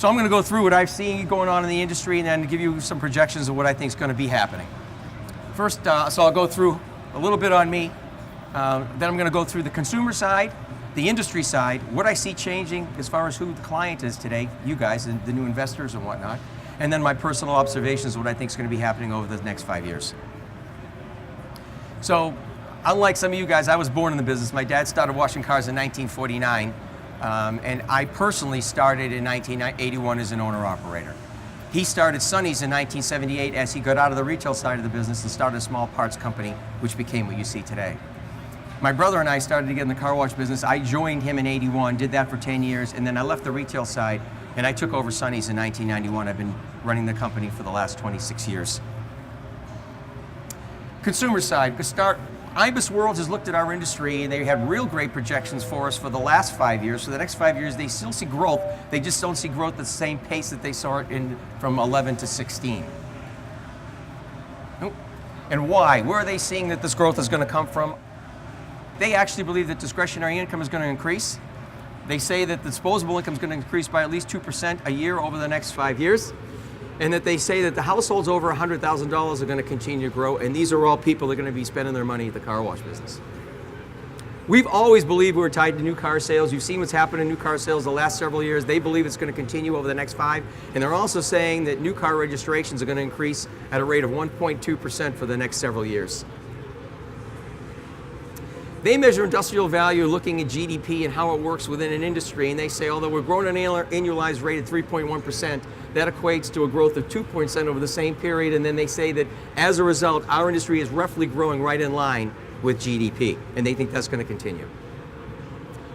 So I'm going to go through what I've seen going on in the industry and then give you some projections of what I think is going to be happening. First, so I'll go through a little bit on me. Then I'm going to go through the consumer side, the industry side, what I see changing as far as who the client is today, you guys, and the new investors and whatnot. And then my personal observations of what I think is going to be happening over the next 5 years. So, unlike some of you guys, I was born in the business. My dad started washing cars in 1949, and I personally started in 1981 as an owner-operator. He started Sonny's in 1978 as he got out of the retail side of the business and started a small parts company, which became what you see today. My brother and I started to get in the car wash business. I joined him in 81, did that for 10 years, and then I left the retail side, and I took over Sonny's in 1991. I've been running the company for the last 26 years. Consumer side, to start, IBIS World has looked at our industry and they have real great projections for us for the last 5 years. For the next 5 years, they still see growth. They just don't see growth at the same pace that they saw it in from 11 to 16. And why? Where are they seeing that this growth is going to come from? They actually believe that discretionary income is going to increase. They say that disposable income is going to increase by at least 2% a year over the next 5 years. And that they say that the households over $100,000 are going to continue to grow, and these are all people that are going to be spending their money at the car wash business. We've always believed we were tied to new car sales. You've seen what's happened in new car sales the last several years. They believe it's going to continue over the next 5, and they're also saying that new car registrations are going to increase at a rate of 1.2% for the next several years. They measure industrial value looking at GDP and how it works within an industry, and they say, although we're growing at an annualized rate of 3.1%, that equates to a growth of 2% over the same period, and then they say that as a result, our industry is roughly growing right in line with GDP, and they think that's going to continue.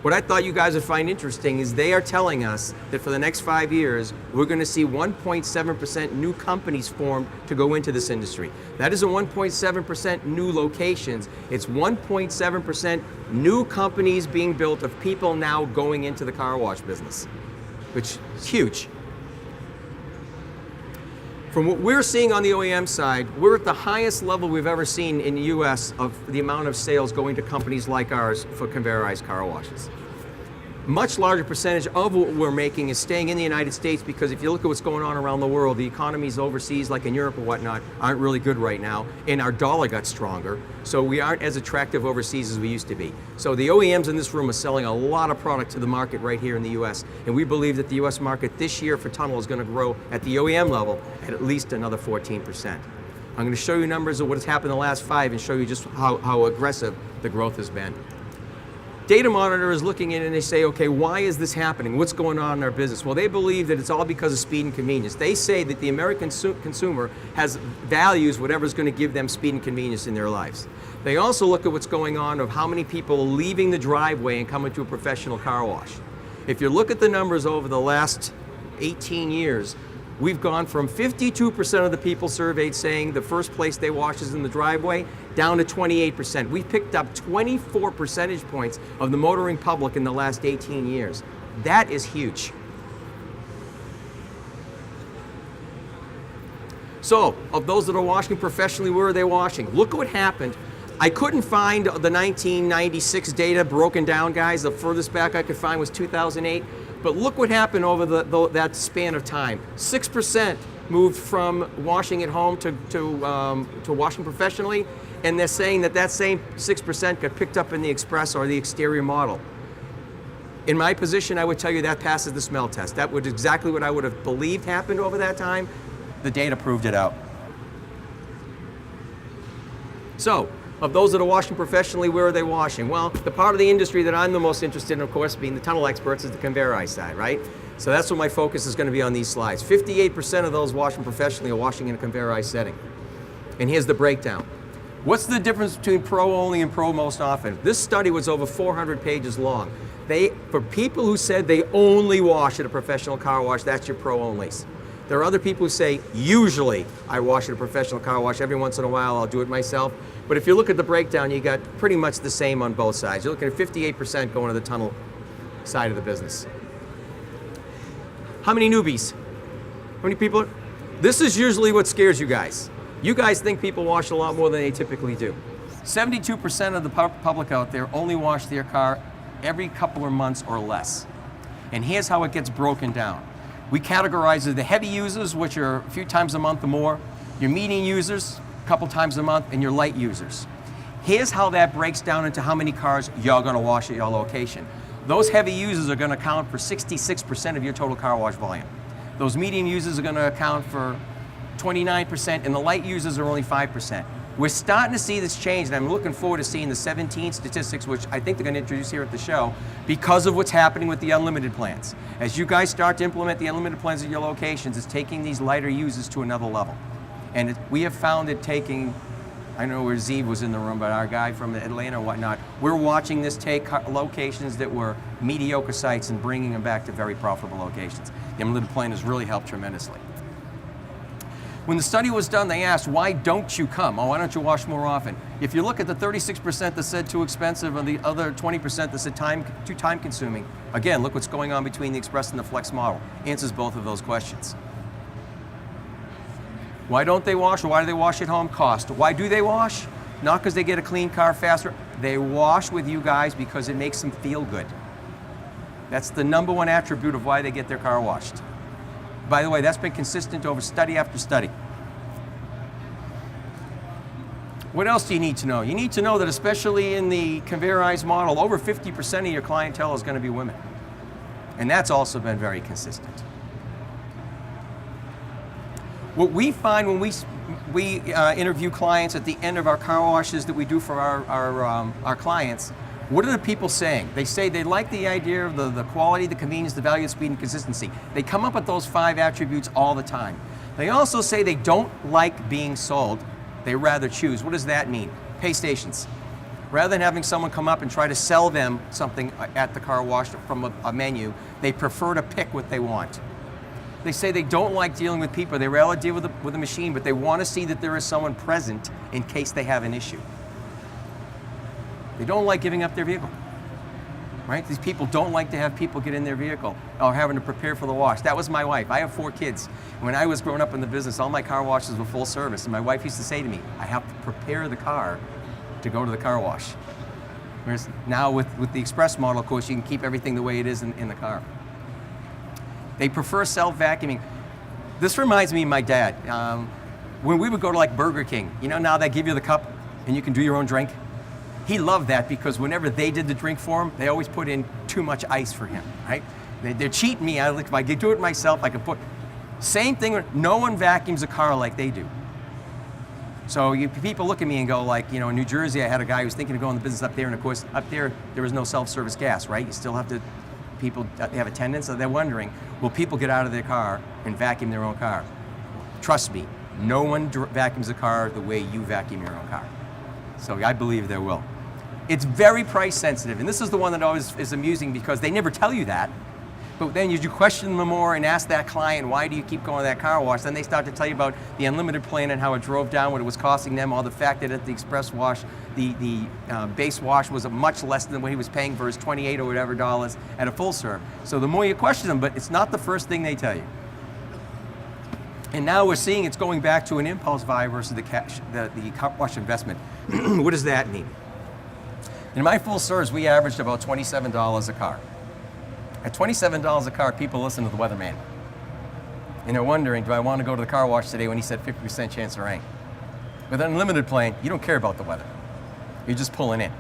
What I thought you guys would find interesting is they are telling us that for the next 5 years, we're going to see 1.7% new companies formed to go into this industry. That isn't 1.7% new locations, it's 1.7% new companies being built of people now going into the car wash business, which is huge. From what we're seeing on the OEM side, we're at the highest level we've ever seen in the US of the amount of sales going to companies like ours for conveyorized car washes. Much larger percentage of what we're making is staying in the United States because if you look at what's going on around the world, the economies overseas, like in Europe or whatnot, aren't really good right now, and our dollar got stronger, so we aren't as attractive overseas as we used to be. So the OEMs in this room are selling a lot of product to the market right here in the US, and we believe that the US market this year for tunnel is going to grow at the OEM level at least another 14%. I'm going to show you numbers of what has happened in the last 5 and show you just how aggressive the growth has been. Data Monitor is looking in and they say, okay, why is this happening? What's going on in our business? Well, they believe that it's all because of speed and convenience. They say that the American consumer values whatever's going to give them speed and convenience in their lives. They also look at what's going on of how many people are leaving the driveway and coming to a professional car wash. If you look at the numbers over the last 18 years, we've gone from 52% of the people surveyed saying the first place they wash is in the driveway, down to 28%. We've picked up 24 percentage points of the motoring public in the last 18 years. That is huge. So, of those that are washing professionally, where are they washing? Look at what happened. I couldn't find the 1996 data broken down, guys. The furthest back I could find was 2008. But look what happened over that span of time. 6% moved from washing at home to washing professionally, and they're saying that same 6% got picked up in the express or the exterior model. In my position, I would tell you that passes the smell test. That was exactly what I would have believed happened over that time. The data proved it out. So, of those that are washing professionally, where are they washing? Well, the part of the industry that I'm the most interested in, of course, being the tunnel experts, is the conveyorized side, right? So that's what my focus is going to be on these slides. 58% of those washing professionally are washing in a conveyorized setting. And here's the breakdown. What's the difference between pro only and pro most often? This study was over 400 pages long. For people who said they only wash at a professional car wash, that's your pro onlys. There are other people who say, usually I wash at a professional car wash, every once in a while I'll do it myself. But if you look at the breakdown, you got pretty much the same on both sides. You're looking at 58% going to the tunnel side of the business. How many newbies? How many people? This is usually what scares you guys. You guys think people wash a lot more than they typically do. 72% of the public out there only wash their car every couple of months or less. And here's how it gets broken down. We categorize the heavy users, which are a few times a month or more, your medium users, a couple times a month, and your light users. Here's how that breaks down into how many cars you're going to wash at your location. Those heavy users are going to account for 66% of your total car wash volume. Those medium users are going to account for 29%, and the light users are only 5%. We're starting to see this change, and I'm looking forward to seeing the 17 statistics, which I think they're going to introduce here at the show, because of what's happening with the unlimited plans. As you guys start to implement the unlimited plans at your locations, it's taking these lighter users to another level. And we have found it taking, I know where Zeev was in the room, but our guy from Atlanta and whatnot, we're watching this take locations that were mediocre sites and bringing them back to very profitable locations. The unlimited plan has really helped tremendously. When the study was done, they asked, why don't you come? Oh, why don't you wash more often? If you look at the 36% that said too expensive and the other 20% that said too time consuming, again, look what's going on between the Express and the Flex model. Answers both of those questions. Why don't they wash, or why do they wash at home? Cost. Why do they wash? Not because they get a clean car faster. They wash with you guys because it makes them feel good. That's the number one attribute of why they get their car washed. By the way, that's been consistent over study after study. What else do you need to know? You need to know that especially in the conveyorized model, over 50% of your clientele is going to be women. And that's also been very consistent. What we find when we interview clients at the end of our car washes that we do for our clients, what are the people saying? They say they like the idea of the quality, the convenience, the value, the speed, and consistency. They come up with those 5 attributes all the time. They also say they don't like being sold. They rather choose. What does that mean? Pay stations. Rather than having someone come up and try to sell them something at the car wash from a menu, they prefer to pick what they want. They say they don't like dealing with people. They rather deal with a machine, but they want to see that there is someone present in case they have an issue. They don't like giving up their vehicle, right? These people don't like to have people get in their vehicle or having to prepare for the wash. That was my wife. I have 4 kids. When I was growing up in the business, all my car washes were full service, and my wife used to say to me, I have to prepare the car to go to the car wash. Whereas now with the Express model, of course, you can keep everything the way it is in the car. They prefer self-vacuuming. This reminds me of my dad. When we would go to like Burger King, you know, now they give you the cup and you can do your own drink. He loved that because whenever they did the drink for him, they always put in too much ice for him, right? They're cheating me. If I do it myself, I can put, same thing, no one vacuums a car like they do. So people look at me and go like, you know, in New Jersey, I had a guy who was thinking of going in the business up there, and of course, up there was no self-service gas, right? You still have to, people have attendants, so they're wondering, will people get out of their car and vacuum their own car? Trust me, no one vacuums a car the way you vacuum your own car. So I believe there will. It's very price sensitive, and this is the one that always is amusing because they never tell you that. But then as you question them more and ask that client, why do you keep going to that car wash? Then they start to tell you about the unlimited plan and how it drove down what it was costing them, or the fact that at the Express wash, the base wash was much less than what he was paying for his $28 or whatever dollars at a full serve. So the more you question them, but it's not the first thing they tell you. And now we're seeing it's going back to an impulse buy versus the car wash investment. What does that mean? In my full serves, we averaged about $27 a car. At $27 a car, people listen to the weatherman. And they're wondering, do I want to go to the car wash today when he said 50% chance of rain? With an unlimited plan, you don't care about the weather. You're just pulling in.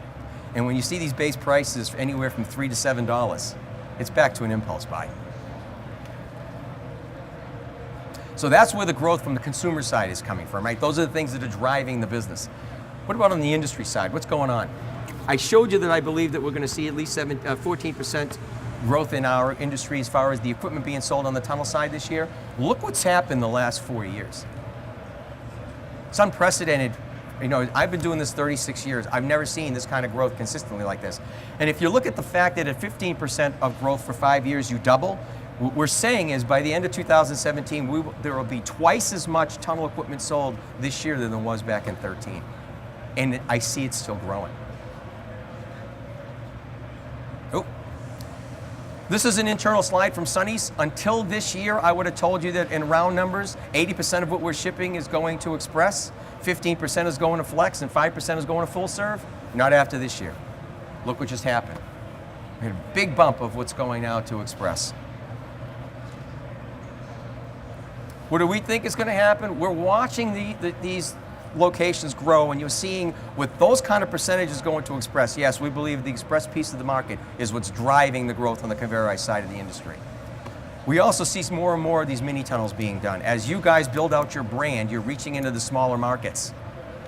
And when you see these base prices anywhere from $3 to $7, it's back to an impulse buy. So that's where the growth from the consumer side is coming from, right? Those are the things that are driving the business. What about on the industry side? What's going on? I showed you that I believe that we're going to see at least 14% growth in our industry as far as the equipment being sold on the tunnel side this year. Look what's happened the last 4 years. It's unprecedented. You know, I've been doing this 36 years. I've never seen this kind of growth consistently like this. And if you look at the fact that at 15% of growth for 5 years, you double, what we're saying is by the end of 2017, there will be twice as much tunnel equipment sold this year than there was back in 13. And I see it still growing. Oh. This is an internal slide from Sonny's. Until this year, I would have told you that in round numbers, 80% of what we're shipping is going to Express, 15% is going to Flex, and 5% is going to full serve. Not after this year. Look what just happened. We had a big bump of what's going now to Express. What do we think is going to happen? We're watching these locations grow, and you're seeing with those kind of percentages going to express, yes, we believe the express piece of the market is what's driving the growth on the conveyorized side of the industry. We also see more and more of these mini tunnels being done. As you guys build out your brand, you're reaching into the smaller markets,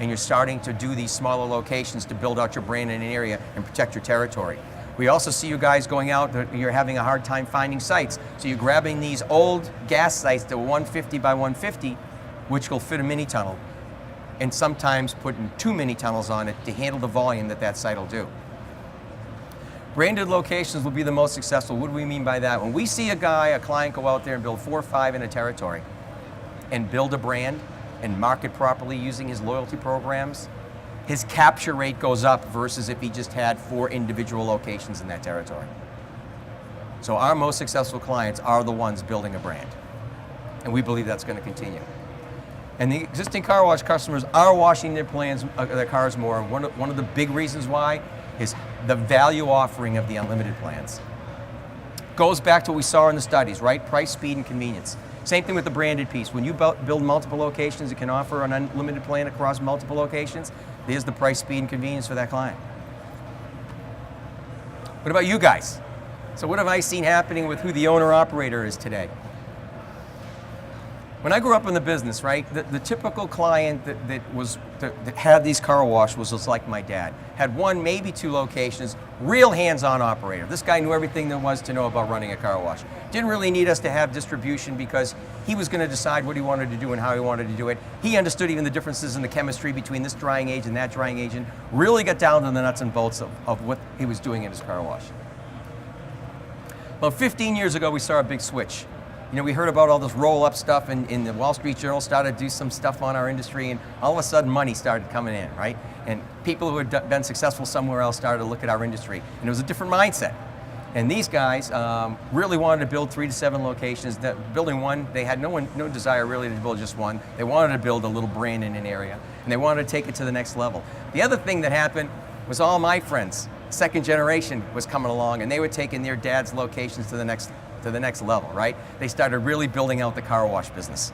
and you're starting to do these smaller locations to build out your brand in an area and protect your territory. We also see you guys going out, you're having a hard time finding sites, so you're grabbing these old gas sites that are 150 by 150, which will fit a mini tunnel, and sometimes putting 2 mini tunnels on it to handle the volume that site will do. Branded locations will be the most successful. What do we mean by that? When we see a client go out there and build 4 or 5 in a territory and build a brand and market properly using his loyalty programs, his capture rate goes up versus if he just had 4 individual locations in that territory. So our most successful clients are the ones building a brand, and we believe that's going to continue. And the existing car wash customers are washing their cars more. And one of the big reasons why is the value offering of the unlimited plans. Goes back to what we saw in the studies, right? Price, speed, and convenience. Same thing with the branded piece. When you build multiple locations, you can offer an unlimited plan across multiple locations. There's the price, speed, and convenience for that client. What about you guys? So what have I seen happening with who the owner-operator is today? When I grew up in the business, right, the typical client that had these car washes was like my dad. Had 1, maybe 2 locations, real hands-on operator. This guy knew everything there was to know about running a car wash. Didn't really need us to have distribution because he was going to decide what he wanted to do and how he wanted to do it. He understood even the differences in the chemistry between this drying agent and that drying agent, really got down to the nuts and bolts of what he was doing in his car wash. About 15 years ago, we saw a big switch. You know, we heard about all this roll-up stuff, and the Wall Street Journal started to do some stuff on our industry, and all of a sudden money started coming in, right? And people who had been successful somewhere else started to look at our industry, and it was a different mindset. And these guys really wanted to build 3 to 7 locations. Building one, they had no desire really to build just one. They wanted to build a little brand in an area, and they wanted to take it to the next level. The other thing that happened was all my friends, second generation, was coming along, and they were taking their dad's locations to the next level, right? They started really building out the car wash business.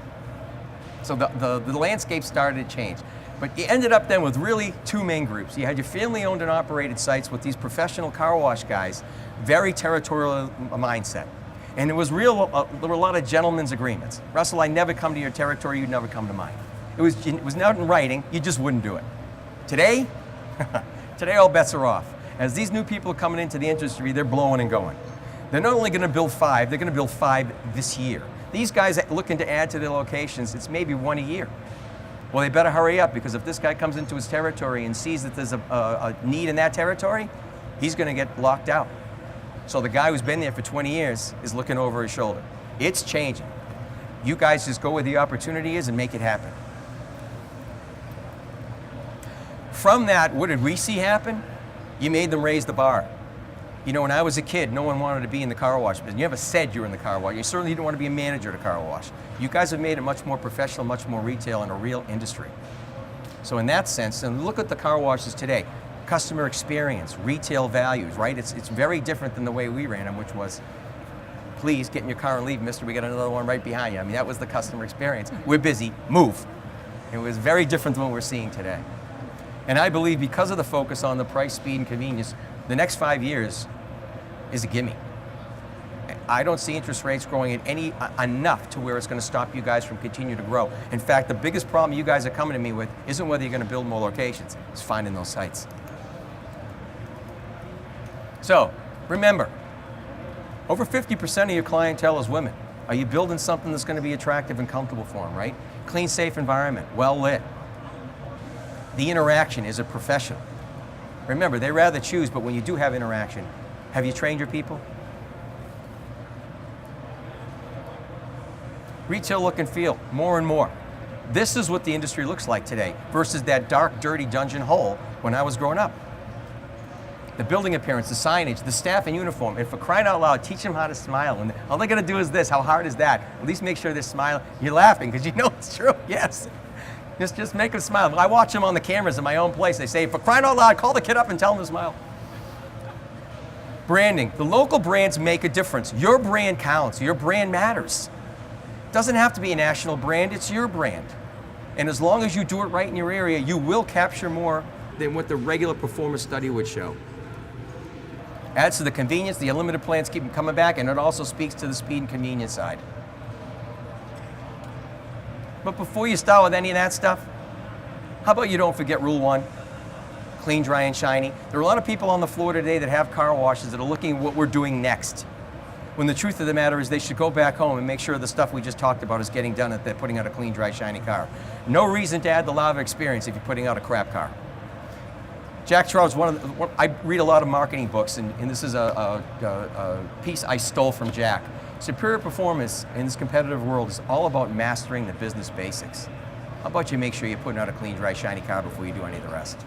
So the landscape started to change. But you ended up then with really 2 main groups. You had your family-owned and operated sites with these professional car wash guys, very territorial mindset. And there were a lot of gentlemen's agreements. Russell, I never come to your territory, you'd never come to mine. It was not in writing, you just wouldn't do it. Today, all bets are off. As these new people are coming into the industry, they're blowing and going. They're not only going to build 5, they're going to build 5 this year. These guys are looking to add to their locations, it's maybe 1 a year. Well, they better hurry up, because if this guy comes into his territory and sees that there's a need in that territory, he's going to get locked out. So the guy who's been there for 20 years is looking over his shoulder. It's changing. You guys just go where the opportunity is and make it happen. From that, what did we see happen? You made them raise the bar. You know, when I was a kid, no one wanted to be in the car wash business. You never said you were in the car wash. You certainly didn't want to be a manager at a car wash. You guys have made it much more professional, much more retail, and a real industry. So in that sense, and look at the car washes today. Customer experience, retail values, right? It's very different than the way we ran them, which was, please get in your car and leave, mister, we got another one right behind you. I mean, that was the customer experience. We're busy, move. It was very different than what we're seeing today. And I believe because of the focus on the price, speed, and convenience, the next 5 years is a gimme. I don't see interest rates growing at enough to where it's going to stop you guys from continuing to grow. In fact, the biggest problem you guys are coming to me with isn't whether you're going to build more locations, it's finding those sites. So, remember, over 50% of your clientele is women. Are you building something that's going to be attractive and comfortable for them, right? Clean, safe environment, well lit. The interaction is a professional. Remember, they rather choose, but when you do have interaction, have you trained your people? Retail look and feel, more and more. This is what the industry looks like today versus that dark, dirty dungeon hole when I was growing up. The building appearance, the signage, the staff in uniform, and for crying out loud, teach them how to smile. And all they're gonna do is this, how hard is that? At least make sure they're smiling. You're laughing because you know it's true, yes. Just make them smile. I watch them on the cameras in my own place. They say, for crying out loud, call the kid up and tell him to smile. Branding. The local brands make a difference. Your brand counts. Your brand matters. Doesn't have to be a national brand, it's your brand. And as long as you do it right in your area, you will capture more than what the regular performance study would show. Adds to the convenience, the unlimited plans keep them coming back, and it also speaks to the speed and convenience side. But before you start with any of that stuff, how about you don't forget rule one? Clean, dry, and shiny. There are a lot of people on the floor today that have car washes that are looking at what we're doing next. When the truth of the matter is they should go back home and make sure the stuff we just talked about is getting done, that they're putting out a clean, dry, shiny car. No reason to add the lava experience if you're putting out a crap car. Jack Trout's I read a lot of marketing books, and this is a piece I stole from Jack. Superior performance in this competitive world is all about mastering the business basics. How about you make sure you're putting out a clean, dry, shiny car before you do any of the rest?